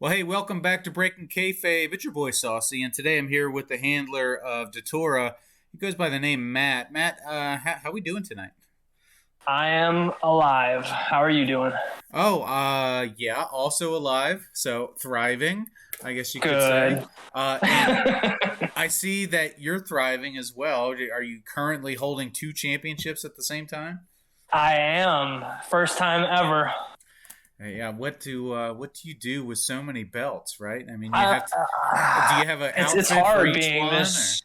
Well, hey, welcome back to Breaking Kayfabe. It's your boy Saucy, and today I'm here with the handler of Datura. He goes by the name Matt. Matt, how we doing tonight? I am alive. How are you doing? Oh, yeah, also alive, so thriving, I guess you could say. Good. And I see that you're thriving as well. Are you currently holding two championships at the same time? I am. First time ever. Yeah, what do you do with so many belts, right? I mean, you I, have to. Do you have an it's outfit for hard each being one, or? this.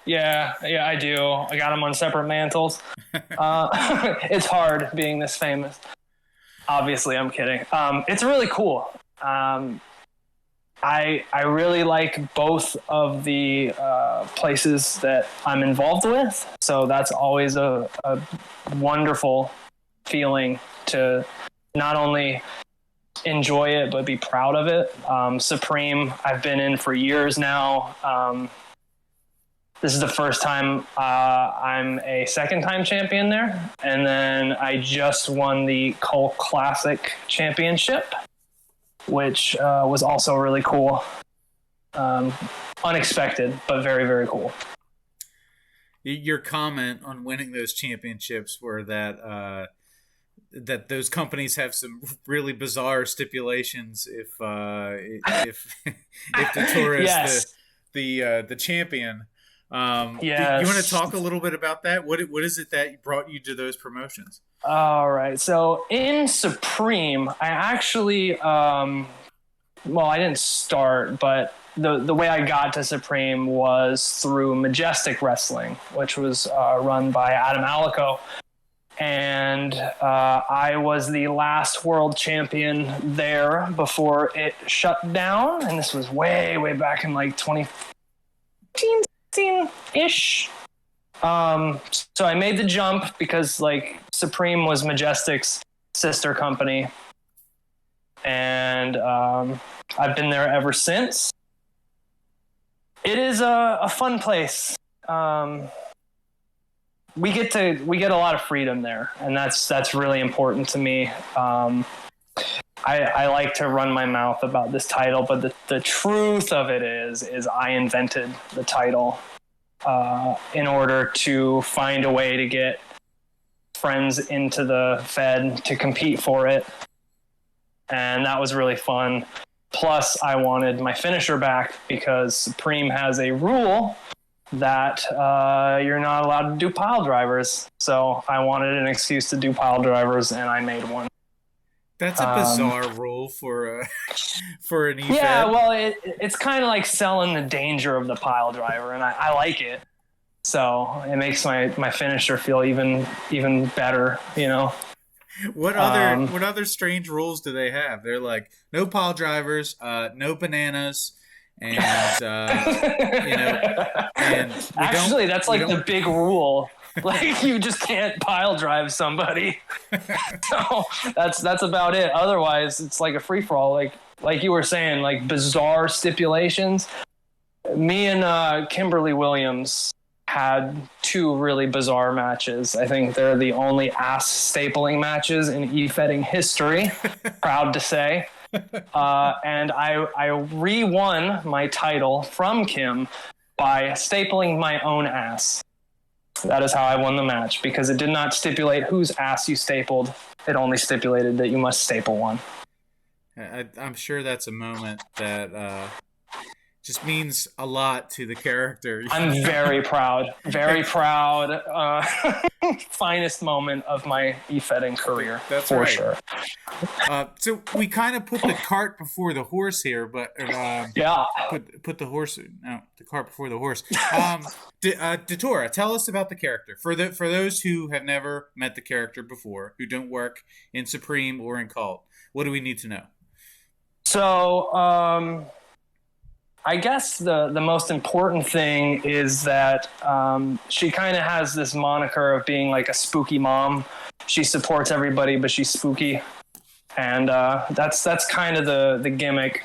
Yeah, I do. I got them on separate mantles. It's hard being this famous. Obviously, I'm kidding. It's really cool. I really like both of the places that I'm involved with. So that's always a wonderful feeling to not only enjoy it but be proud of it. Supreme, I've been in for years now. This is the first time I'm a second-time champion there, and then I just won the Cole Classic Championship, which was also really cool. Unexpected, but very, very cool. Your comment on winning those championships were that those companies have some really bizarre stipulations if the tourist Yes. the champion. You want to Yes. talk a little bit about that? What is it that brought you to those promotions? All right. So in Supreme, I actually, well, I didn't start, but the way I got to Supreme was through Majestic Wrestling, which was run by Adam Alico. And I was the last world champion there before it shut down. And this was way, way back in like 2015, ish. So I made the jump because like Supreme was Majestic's sister company. And I've been there ever since. It is a fun place. We get a lot of freedom there, and that's really important to me. I like to run my mouth about this title, but the truth of it is I invented the title in order to find a way to get friends into the Fed to compete for it, and that was really fun. Plus, I wanted my finisher back because Supreme has a rule that you're not allowed to do pile drivers. So I wanted an excuse to do pile drivers, and I made one. That's a bizarre rule for for an EFED. Yeah, well, it's kind of like selling the danger of the pile driver, and I like it. So it makes my finisher feel even better, you know. What other strange rules do they have? They're like no pile drivers, no bananas, and and actually, that's like the big rule. Like you just can't pile drive somebody. So that's about it. Otherwise, it's like a free for all. Like you were saying, like bizarre stipulations. Me and Kimberly Williams had two really bizarre matches. I think they're the only ass stapling matches in efedding history. Proud to say. And I re-won my title from Kim by stapling my own ass. That is how I won the match, because it did not stipulate whose ass you stapled. It only stipulated that you must staple one. I'm sure that's a moment that just means a lot to the character. I'm very proud. Very proud. Finest moment of my efedding career. That's for right. sure. So we kind of put the cart before the horse here, but Yeah. put the cart before the horse. Datura, tell us about the character for those who have never met the character before, who don't work in Supreme or in Cult. What do we need to know? So, I guess the most important thing is that she kind of has this moniker of being like a spooky mom. She supports everybody, but she's spooky, and that's kind of the gimmick.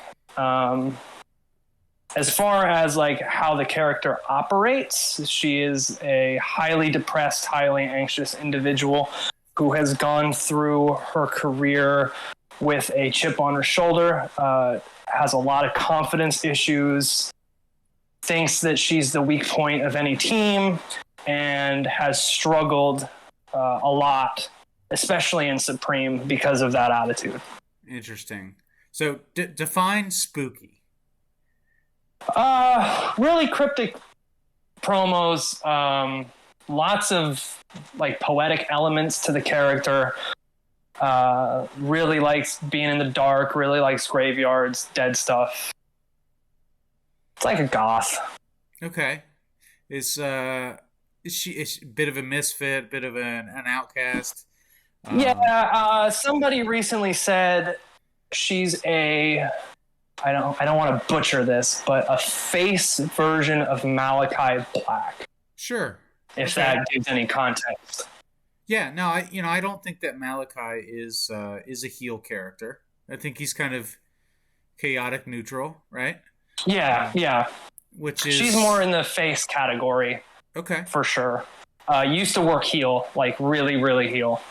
As far as like how the character operates, she is a highly depressed, highly anxious individual who has gone through her career with a chip on her shoulder. has a lot of confidence issues, thinks that she's the weak point of any team, and has struggled a lot, especially in Supreme, because of that attitude. Interesting. So define spooky. Really cryptic promos, lots of like poetic elements to the character. Really likes being in the dark, really likes graveyards, dead stuff. It's like a goth. Okay. Is she a bit of a misfit, bit of an outcast? Somebody recently said she's I don't want to butcher this, but a face version of Malachi Black. Sure. If that gives any context. Yeah, no, I don't think that Malachi is a heel character. I think he's kind of chaotic neutral, right? Yeah. Which is she's more in the face category. Okay. For sure. Used to work heel, like really, really heel.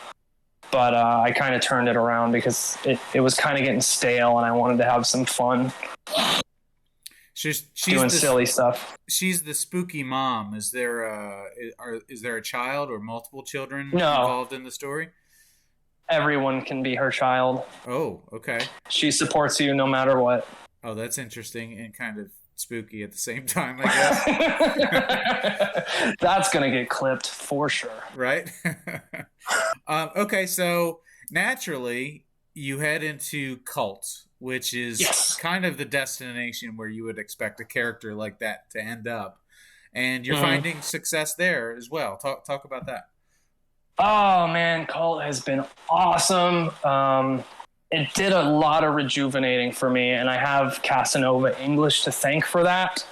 But I kind of turned it around because it was kind of getting stale and I wanted to have some fun. She's doing silly stuff. She's the spooky mom. Is there a child or multiple children No. involved in the story? Everyone can be her child. Oh, okay. She supports you no matter what. Oh, that's interesting and kind of spooky at the same time, I guess. That's gonna get clipped for sure. Right? Okay, so naturally you head into Cult, which is kind of the destination where you would expect a character like that to end up, and you're finding success there as well. Talk about that. Oh man, Cult has been awesome. It did a lot of rejuvenating for me, and I have Casanova English to thank for that.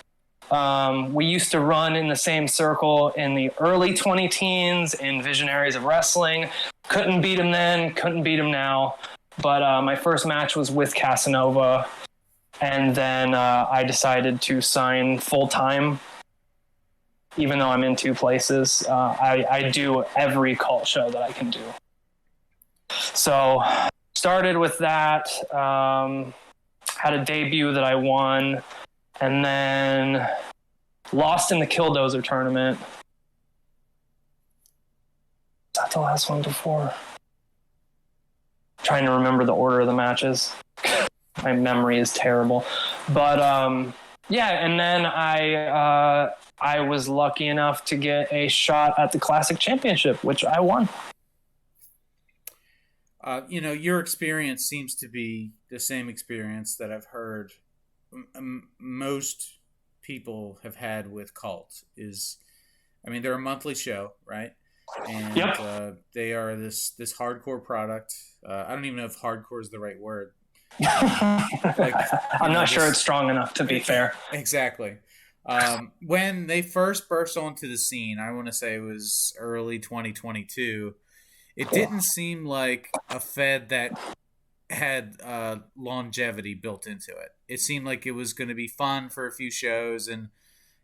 We used to run in the same circle in the early 20-teens in Visionaries of Wrestling. Couldn't beat him then, couldn't beat him now. But my first match was with Casanova, and then I decided to sign full-time, even though I'm in two places. I do every Cult show that I can do. So started with that, had a debut that I won, and then lost in the Killdozer tournament. Is that the last one before? Trying to remember the order of the matches. My memory is terrible. But and then I was lucky enough to get a shot at the Classic Championship, which I won. Your experience seems to be the same experience that I've heard most people have had with Cult. They're a monthly show, right? And they are this hardcore product. I don't even know if hardcore is the right word. I'm not sure it's strong enough, to be fair. Exactly. When they first burst onto the scene, I want to say it was early 2022. It didn't seem like a Fed that had longevity built into it. It seemed like it was going to be fun for a few shows and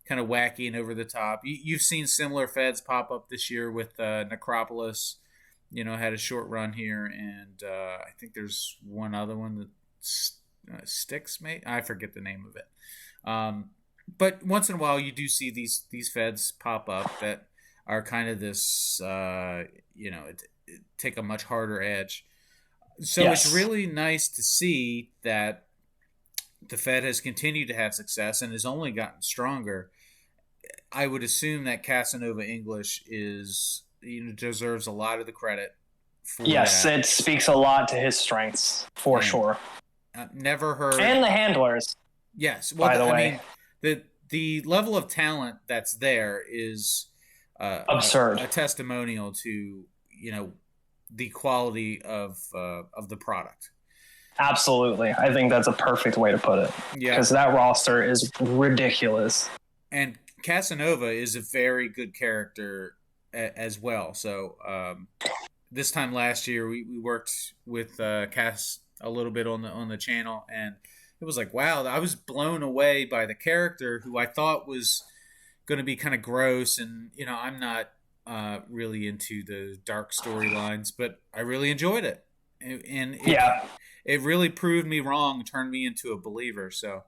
kind of wacky and over the top. You've seen similar Feds pop up this year with Necropolis. Had a short run here, and I think there's one other one that Sticks, mate. I forget the name of it. But once in a while, you do see these Feds pop up that are kind of this, take a much harder edge. So It's really nice to see that the Fed has continued to have success and has only gotten stronger. I would assume that Casanova English deserves a lot of the credit for that. It speaks a lot to his strengths, for sure. Never heard... And the handlers. Yes. Well, by the way. The level of talent that's there is absurd. A testimonial to, the quality of the product. Absolutely. I think that's a perfect way to put it. Yeah. Because that roster is ridiculous. And Casanova is a very good character as well. So this time last year, we worked with Cass a little bit on the channel, and it was like, wow, I was blown away by the character who I thought was going to be kind of gross. And, I'm not really into the dark storylines, but I really enjoyed it. And it really proved me wrong, turned me into a believer. So,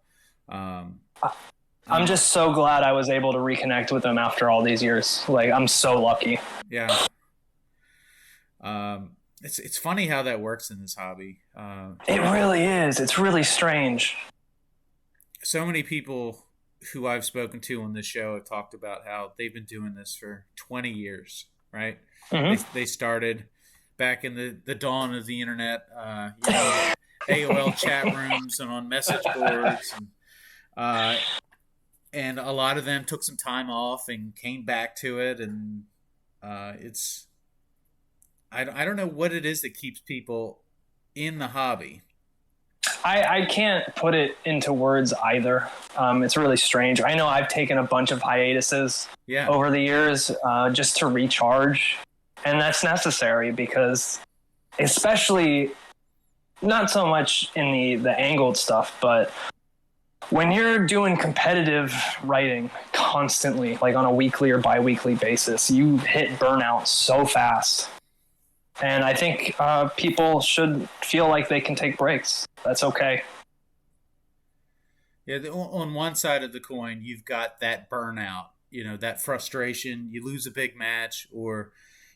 I'm just so glad I was able to reconnect with him after all these years. Like, I'm so lucky. Yeah. It's funny how that works in this hobby. It really is. It's really strange. So many people who I've spoken to on this show have talked about how they've been doing this for 20 years, right? They started back in the dawn of the internet, AOL chat rooms and on message boards, and a lot of them took some time off and came back to it, and it's I don't know what it is that keeps people in the hobby. I can't put it into words either. It's really strange. I know I've taken a bunch of hiatuses over the years just to recharge. And that's necessary because, especially not so much in the angled stuff, but when you're doing competitive writing constantly, like on a weekly or bi-weekly basis, you hit burnout so fast. And I think people should feel like they can take breaks. That's okay. Yeah, on one side of the coin, you've got that burnout, that frustration. You lose a big match, or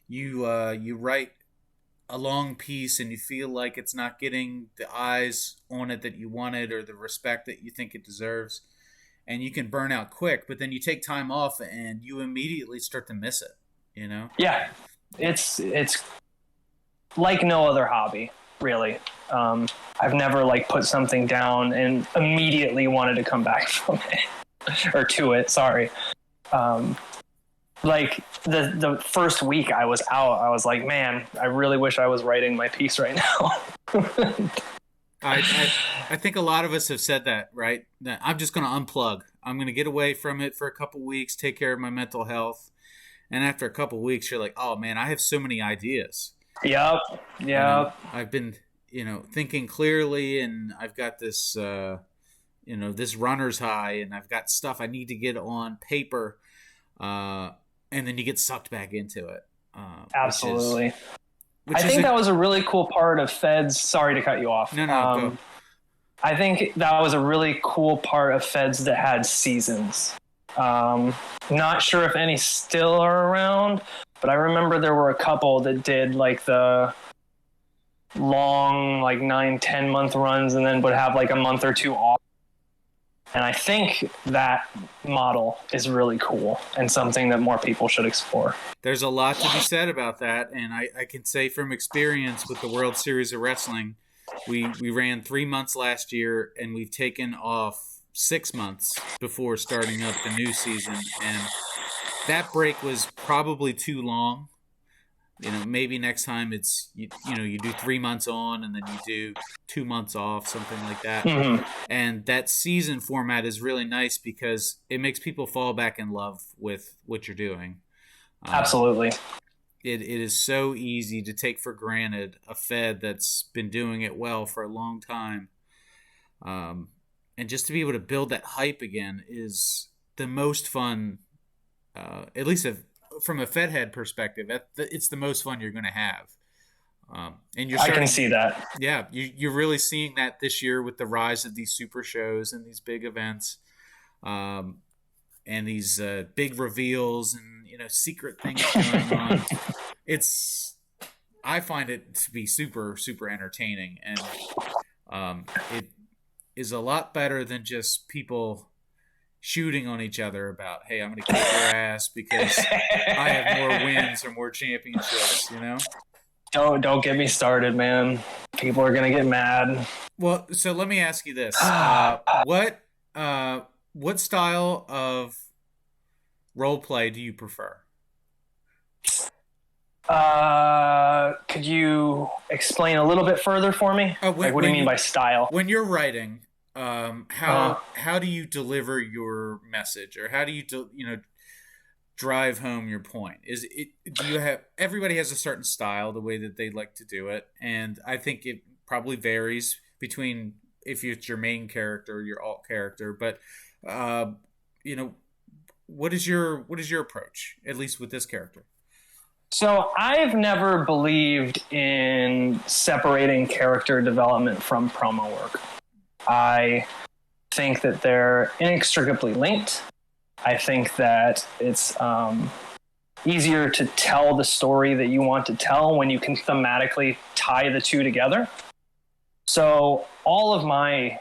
you write a long piece and you feel like it's not getting the eyes on it that you wanted or the respect that you think it deserves, and you can burn out quick. But then you take time off and you immediately start to miss it. Yeah, it's like no other hobby, really. I've never put something down and immediately wanted to come back from it or to it. Sorry. The first week I was out, I was like, man, I really wish I was writing my piece right now. I think a lot of us have said that, right? That I'm just going to unplug. I'm going to get away from it for a couple weeks, take care of my mental health. And after a couple weeks, you're like, oh man, I have so many ideas. Yep. I've been, thinking clearly, and I've got this, this runner's high, and I've got stuff I need to get on paper, and then you get sucked back into it. Absolutely. I think that was a really cool part of Feds. Sorry to cut you off. No, go. I think that was a really cool part of Feds that had seasons. Not sure if any still are around, but I remember there were a couple that did the long 9-10 month runs and then would have a month or two off. And I think that model is really cool and something that more people should explore. There's a lot to be said about that, and I can say from experience with the World Series of Wrestling, we ran 3 months last year, and we've taken off 6 months before starting up the new season, and that break was probably too long. Maybe next time it's you do 3 months on and then you do 2 months off, something like that. Mm-hmm. And that season format is really nice because it makes people fall back in love with what you're doing. Absolutely. It is so easy to take for granted a Fed that's been doing it well for a long time. And just to be able to build that hype again is the most fun, at least from a Fed head perspective. It's the most fun you're going to have. And I can see that. Yeah, you're really seeing that this year with the rise of these super shows and these big events, and these big reveals and secret things going on. I find it to be super, super entertaining, and it is a lot better than just people shooting on each other about, hey, I'm going to kick your ass because I have more wins or more championships, Don't get me started, man. People are going to get mad. Well, so let me ask you this. What style of role play do you prefer? Could you explain a little bit further for me? What do you mean by style? When you're writing, how do you deliver your message, or how do you drive home your point? Everybody has a certain style, the way that they like to do it, and I think it probably varies between if it's your main character or your alt character, but what is your approach, at least with this character? So I've never believed in separating character development from promo work. I think that they're inextricably linked. I think that it's easier to tell the story that you want to tell when you can thematically tie the two together. So all of my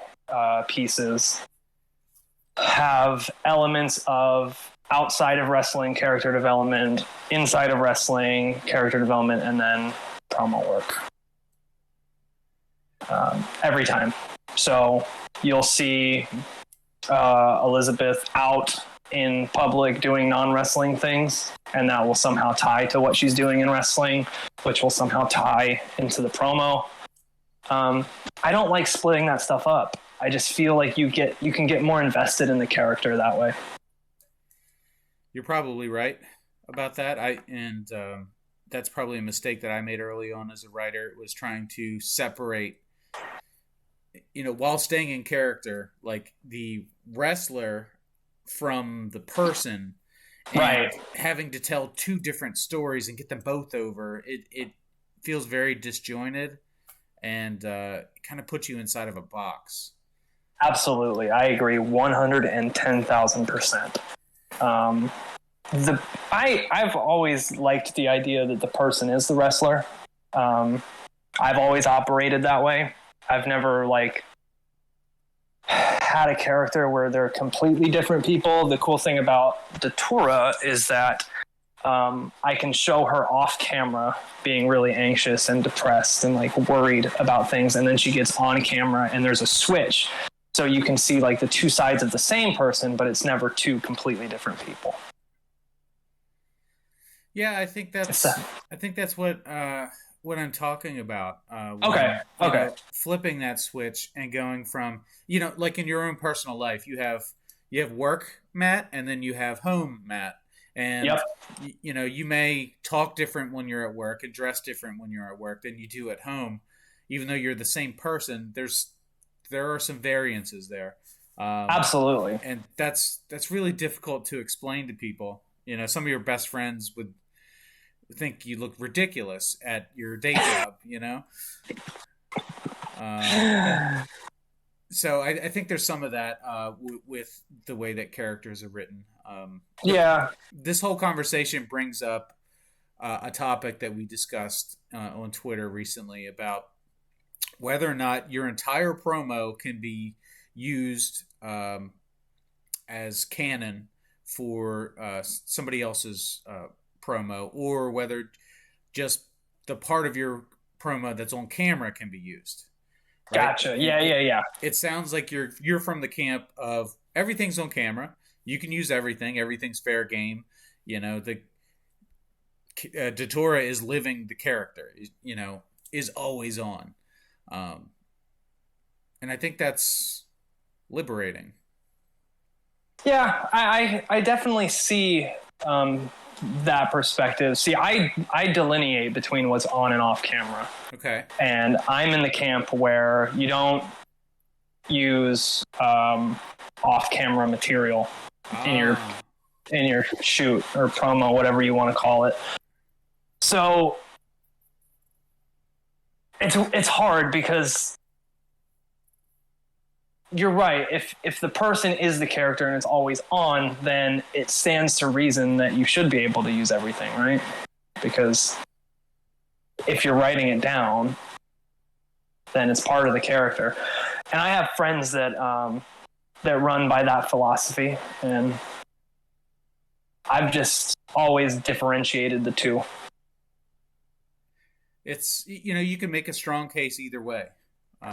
pieces have elements of outside of wrestling character development, inside of wrestling character development, and then promo work every time. So you'll see Elizabeth out in public doing non-wrestling things, and that will somehow tie to what she's doing in wrestling, which will somehow tie into the promo. I don't like splitting that stuff up. I just feel like you can get more invested in the character that way. You're probably right about that. That's probably a mistake that I made early on as a writer, was trying to separate, while staying in character, like the wrestler from the person, and right, having to tell two different stories and get them both over. It feels very disjointed, and kind of puts you inside of a box. Absolutely. I agree 110,000%. I've always liked the idea that the person is the wrestler. I've always operated that way. I've never had a character where they're completely different people. The cool thing about Datura is that I can show her off camera being really anxious and depressed and worried about things, and then she gets on camera and there's a switch. So you can see the two sides of the same person, but it's never two completely different people. Yeah, I think that's what I'm talking about. Okay. Flipping that switch and going from, like in your own personal life, you have work Matt, and then you have home Matt. And yep. You may talk different when you're at work and dress different when you're at work than you do at home, even though you're the same person. There are some variances there. Absolutely. And that's really difficult to explain to people. Some of your best friends would think you look ridiculous at your day job, So I think there's some of that with the way that characters are written. Yeah. This whole conversation brings up a topic that we discussed on Twitter recently about whether or not your entire promo can be used as canon for somebody else's promo, or whether just the part of your promo that's on camera can be used. Right? Gotcha. Yeah. It sounds like you're from the camp of everything's on camera. You can use everything. Everything's fair game. The Datura is living the character. Is always on. And I think that's liberating. Yeah, I definitely see that perspective. See, I delineate between what's on and off camera. Okay. And I'm in the camp where you don't use off camera material in your shoot or promo, whatever you want to call it. So it's hard because you're right. If the person is the character and it's always on, then it stands to reason that you should be able to use everything, right? Because if you're writing it down, then it's part of the character. And I have friends that run by that philosophy, and I've just always differentiated the two. It's, you can make a strong case either way.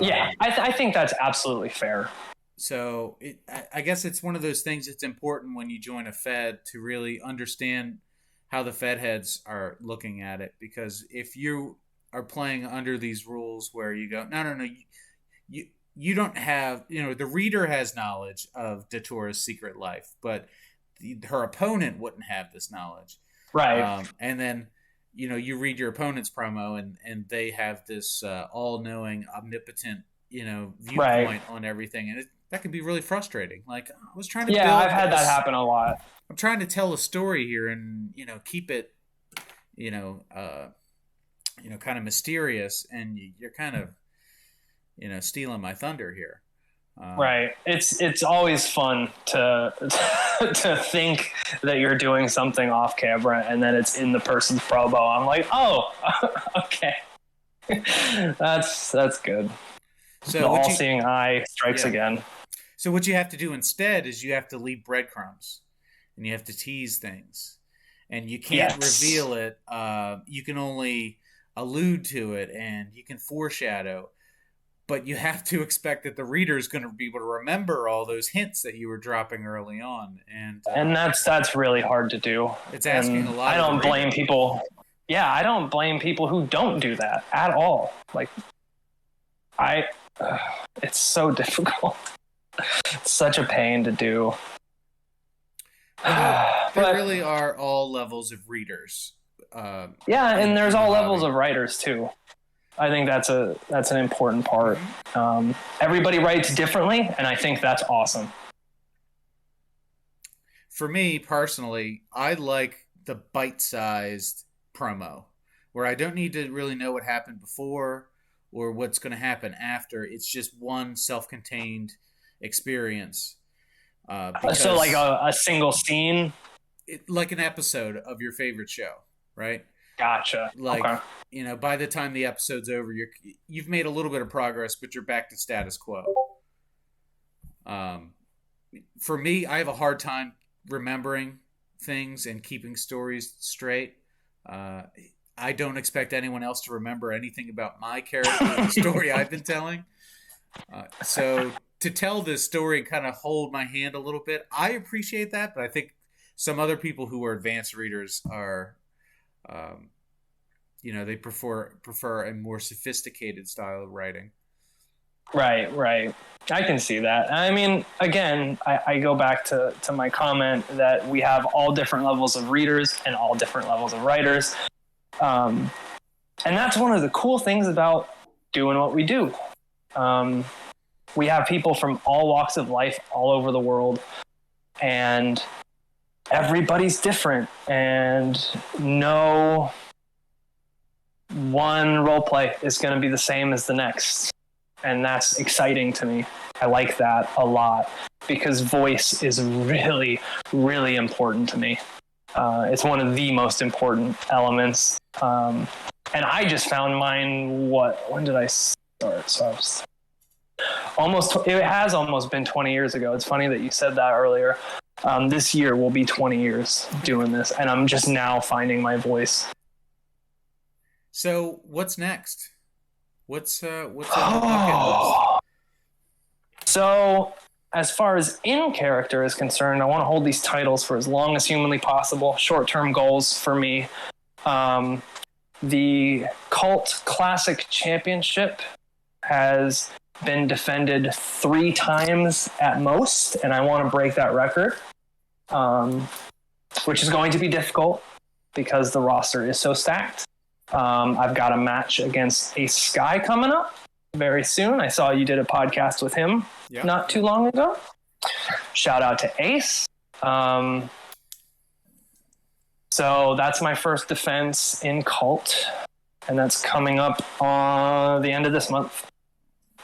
Yeah, I think that's absolutely fair. So I guess it's one of those things that's important when you join a Fed to really understand how the Fed heads are looking at it. Because if you are playing under these rules where you go, no, you don't have, the reader has knowledge of Datura's secret life, but her opponent wouldn't have this knowledge. Right. And then, you read your opponent's promo and they have this all-knowing, omnipotent, viewpoint right. on everything. And that can be really frustrating. Like, I was trying to I've had that happen a lot. I'm trying to tell a story here and, keep it, kind of mysterious, and you're kind of stealing my thunder here. Right. It's always fun to to think that you're doing something off camera and then it's in the person's promo. I'm like, oh, okay, that's good. So The all-seeing eye strikes again. So what you have to do instead is you have to leave breadcrumbs, and you have to tease things, and you can't reveal it. You can only allude to it, and you can foreshadow. But you have to expect that the reader is going to be able to remember all those hints that you were dropping early on, and that's really hard to do. It's asking a lot. I don't blame people. Yeah, I don't blame people who don't do that at all. Like, it's so difficult. It's such a pain to do. There really are all levels of readers. And there's all levels of writers too. I think that's an important part. Everybody writes differently, and I think that's awesome. For me personally, I like the bite-sized promo where I don't need to really know what happened before or what's going to happen after. It's just one self-contained experience. So like a single scene? Like an episode of your favorite show, right? Gotcha. Like, okay. By the time the episode's over, you've made a little bit of progress, but you're back to status quo. For me, I have a hard time remembering things and keeping stories straight. I don't expect anyone else to remember anything about my character or the story I've been telling. So to tell this story and kind of hold my hand a little bit, I appreciate that, but I think some other people who are advanced readers are... they prefer a more sophisticated style of writing. Right. I can see that. I mean, again, I go back to my comment that we have all different levels of readers and all different levels of writers. And that's one of the cool things about doing what we do. We have people from all walks of life all over the world, and everybody's different, and no one role play is going to be the same as the next. And that's exciting to me. I like that a lot because voice is really, really important to me. It's one of the most important elements. And I just found mine, when did I start? So it has almost been 20 years ago. It's funny that you said that earlier. This year will be 20 years doing this, and I'm just now finding my voice. So what's next? What's on the bucket list? So as far as in character is concerned, I want to hold these titles for as long as humanly possible. Short-term goals for me. The Cult Classic Championship has been defended 3 times at most, and I want to break that record, which is going to be difficult because the roster is so stacked. I've got a match against Ace Sky coming up very soon. I saw you did a podcast with him not too long ago. Shout out to Ace. So that's my first defense in Cult, and that's coming up on the end of this month.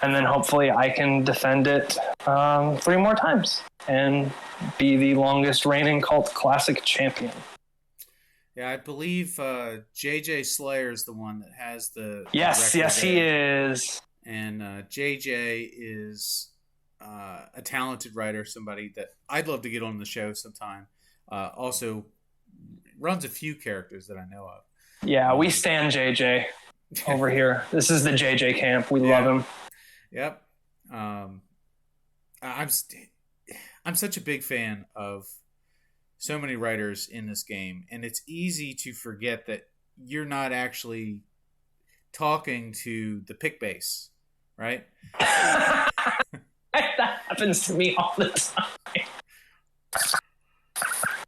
And then hopefully I can defend it 3 more times and be the longest reigning Cult Classic champion. Yeah, I believe JJ Slayer is the one that has the yes, he is. And JJ is a talented writer, somebody that I'd love to get on the show sometime. Also runs a few characters that I know of. Yeah, we stand JJ over here. This is the JJ camp. We love him. Yep. I'm such a big fan of so many writers in this game, and it's easy to forget that you're not actually talking to the pick base, right? That happens to me all the time.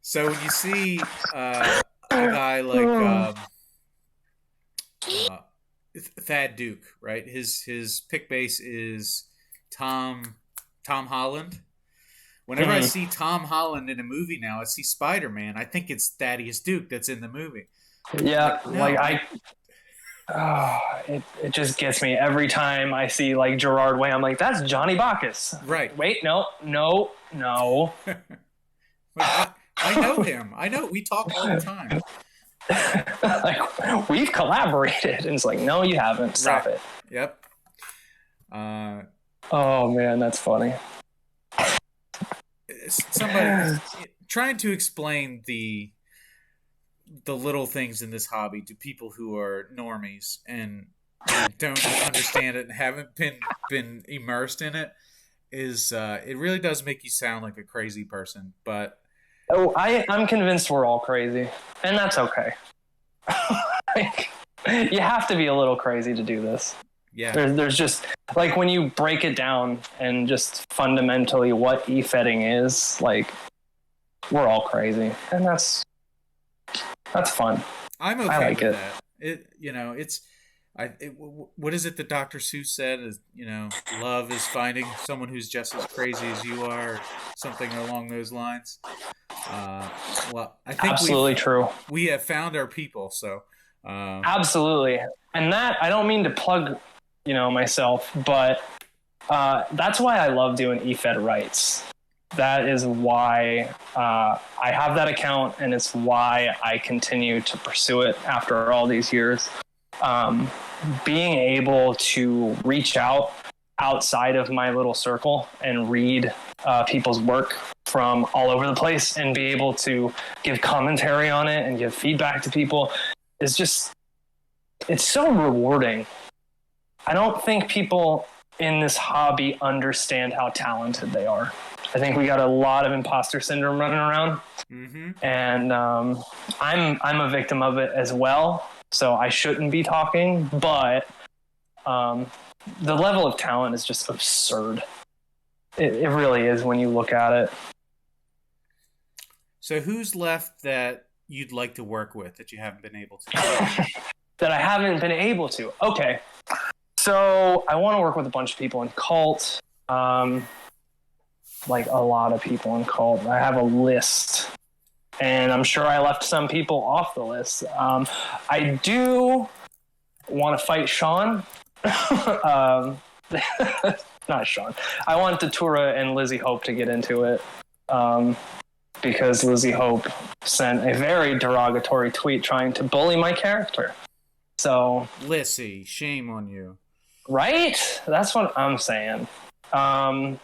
So when you see a guy like Thad Duke, right? His pick base is Tom Holland. Whenever I see Tom Holland in a movie now, I see Spider-Man. I think it's Thaddeus Duke that's in the movie. Yeah, Like, like no, it just gets me every time I see like Gerard Way. I'm like, that's Johnny Bacchus. right. Wait, no. Like, I know him. I know, we talk all the time. Like, we've collaborated, and it's like, no, you haven't. Right. Stop it. Yep. Uh, Oh man, that's funny. somebody trying to explain the little things in this hobby to people who are normies and who don't understand it and haven't been immersed in it is it really does make you sound like a crazy person. But Oh, I'm convinced we're all crazy, and that's okay. Like, you have to be a little crazy to do this. yeah, There's just like when you break it down and just fundamentally what efetting is, like we're all crazy, and that's fun. I'm I okay like with it. that. It's what is it that Dr. Seuss said is, love is finding someone who's just as crazy as you are, or something along those lines. Uh, well, I think Absolutely true. we have found our people. So, Absolutely. And that, I don't mean to plug, myself, but that's why I love doing efed rights. That is why I have that account, and it's why I continue to pursue it after all these years. Being able to reach out outside of my little circle and read people's work from all over the place and be able to give commentary on it and give feedback to people is just, it's so rewarding. I don't think people in this hobby understand how talented they are. I think we got a lot of imposter syndrome running around, mm-hmm. and I'm a victim of it as well. So I shouldn't be talking, but the level of talent is just absurd. It really is when you look at it. So who's left that you'd like to work with that you haven't been able to? That I haven't been able to. Okay. So I want to work with a bunch of people in Cult. Like a lot of people in Cult. I have a list. And I'm sure I left some people off the list. I do want to fight Sean. Not Sean. I want Datura and Lizzie Hope to get into it. Because Lizzie Hope sent a very derogatory tweet trying to bully my character. So, Lissy, shame on you. Right? That's what I'm saying. I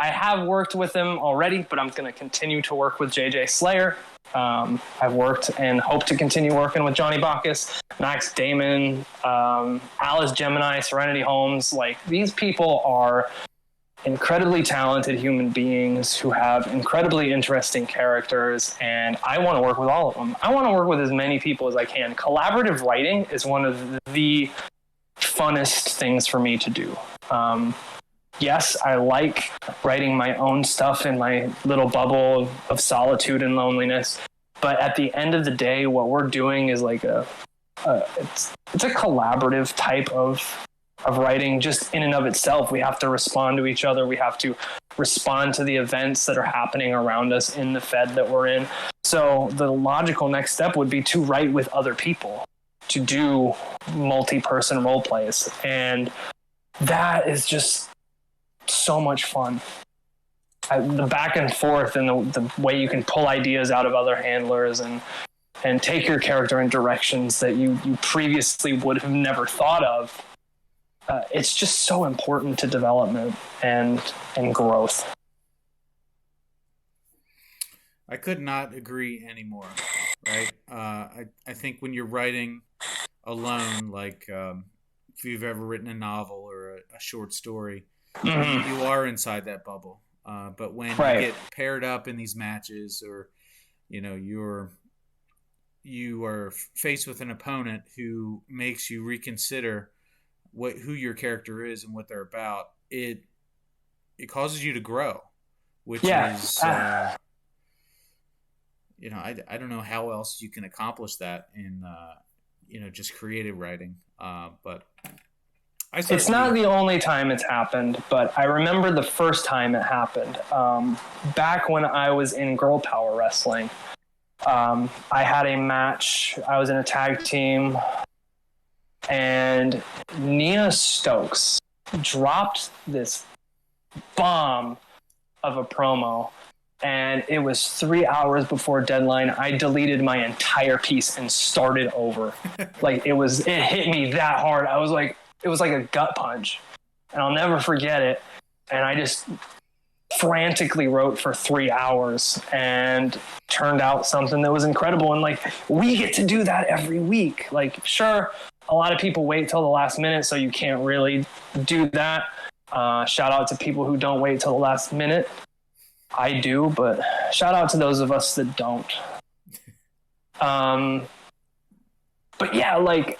have worked with him already, but I'm gonna continue to work with JJ Slayer. I've worked and hope to continue working with Johnny Bacchus, Max Damon, Alice Gemini, Serenity Holmes. Like, these people are incredibly talented human beings who have incredibly interesting characters, and I want to work with all of them. I want to work with as many people as I can. Collaborative writing is one of the funnest things for me to do. Yes, I like writing my own stuff in my little bubble of solitude and loneliness, but at the end of the day, what we're doing is like it's a collaborative type of writing. Just in and of itself, we have to respond to each other. We have to respond to the events that are happening around us in the Fed that we're in. So the logical next step would be to write with other people, to do multi-person role plays, and that is just so much fun. The back and forth and the way you can pull ideas out of other handlers and take your character in directions that you previously would have never thought of. It's just so important to development and growth. I could not agree anymore. Right? I think when you're writing alone, like if you've ever written a novel or a short story, you are inside that bubble. But when you get paired up in these matches, or you are faced with an opponent who makes you reconsider who your character is and what they're about, it causes you to grow, which is I don't know how else you can accomplish that in just creative writing, but I It's not certainly. the only time it's happened, but I remember the first time it happened. Back when I was in girl power wrestling, I had a match. I was in a tag team, and Nia Stokes dropped this bomb of a promo, and it was 3 hours before deadline. I deleted my entire piece and started over. Like it hit me that hard. It was like a gut punch, and I'll never forget it. And I just frantically wrote for 3 hours and turned out something that was incredible. And like, we get to do that every week. Like, sure, a lot of people wait till the last minute, so you can't really do that. Shout out to people who don't wait till the last minute. I do, but shout out to those of us that don't. But yeah, like,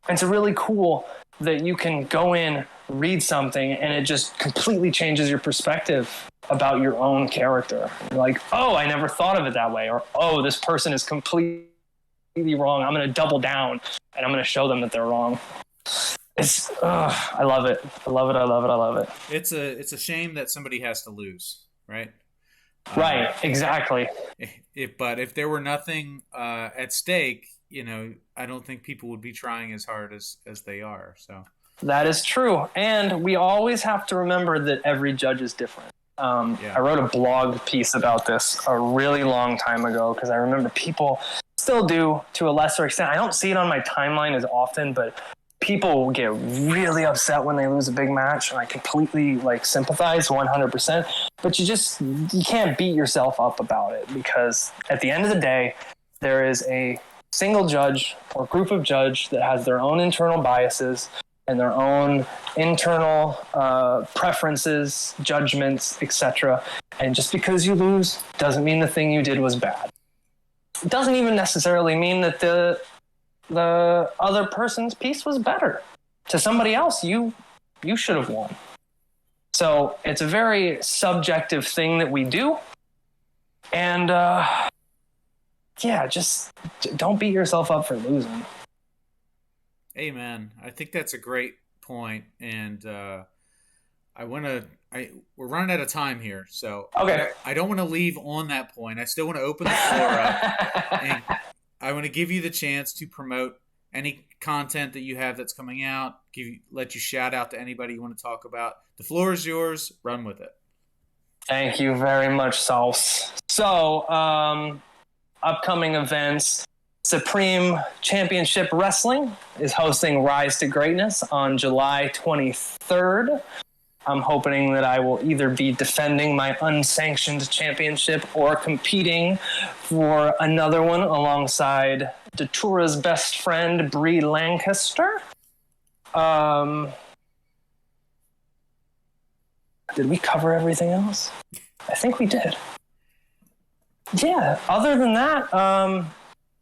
it's really cool that you can go in, read something, and it just completely changes your perspective about your own character. You're like, oh, I never thought of it that way. Or, oh, this person is completely wrong. I'm going to double down and I'm going to show them that they're wrong. I love it. I love it. I love it. I love it. It's a shame that somebody has to lose, right? Right. Exactly. But if there were nothing at stake, I don't think people would be trying as hard as they are. So that is true, and we always have to remember that every judge is different. I wrote a blog piece about this a really long time ago because I remember people still do to a lesser extent. I don't see it on my timeline as often, but people get really upset when they lose a big match, and I completely sympathize 100%. But you can't beat yourself up about it, because at the end of the day, there is a single judge or group of judge that has their own internal biases and their own internal preferences, judgments, etc. And just because you lose doesn't mean the thing you did was bad. It doesn't even necessarily mean that the other person's piece was better. To somebody else, you should have won. So it's a very subjective thing that we do. And just don't beat yourself up for losing. Amen. I think that's a great point, and we're running out of time here, so Okay. I don't want to leave on that point. I still want to open the floor up, and I want to give you the chance to promote any content that you have that's coming out. Let you shout out to anybody you want to talk about. The floor is yours. Run with it. Thank you very much, Sauce. So, upcoming events. Supreme Championship Wrestling is hosting Rise to Greatness on July 23rd. I'm hoping that I will either be defending my unsanctioned championship or competing for another one alongside Datura's best friend, Brie Lancaster. Did we cover everything else? I think we did. Yeah, other than that,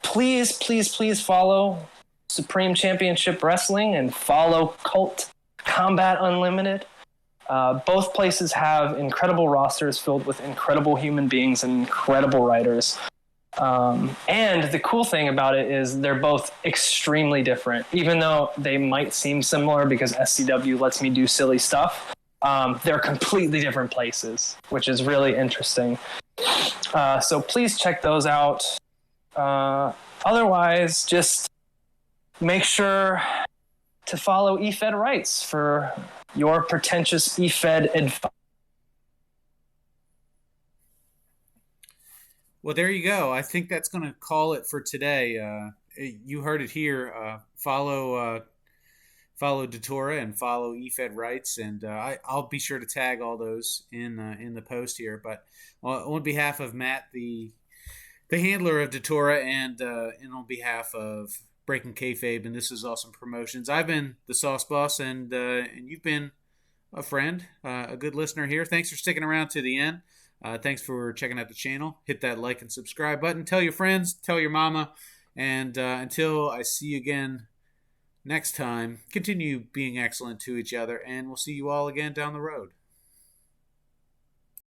please follow Supreme Championship Wrestling and follow Cult Combat Unlimited. Both places have incredible rosters filled with incredible human beings and incredible writers. And the cool thing about it is they're both extremely different, even though they might seem similar because SCW lets me do silly stuff. They're completely different places, which is really interesting. So please check those out. Otherwise, just make sure to follow efed Rights for your pretentious efed advice. Well, there you go. I think that's going to call it for today. You heard it here. Follow Datura and follow efed Rights, and I'll be sure to tag all those in the post here. But on behalf of Matt, the handler of Datura, and on behalf of Breaking Kayfabe and This Is Awesome Promotions, I've been the Sauce Boss, and you've been a friend, a good listener here. Thanks for sticking around to the end. Thanks for checking out the channel. Hit that like and subscribe button. Tell your friends, tell your mama, and until I see you again next time, continue being excellent to each other, and we'll see you all again down the road.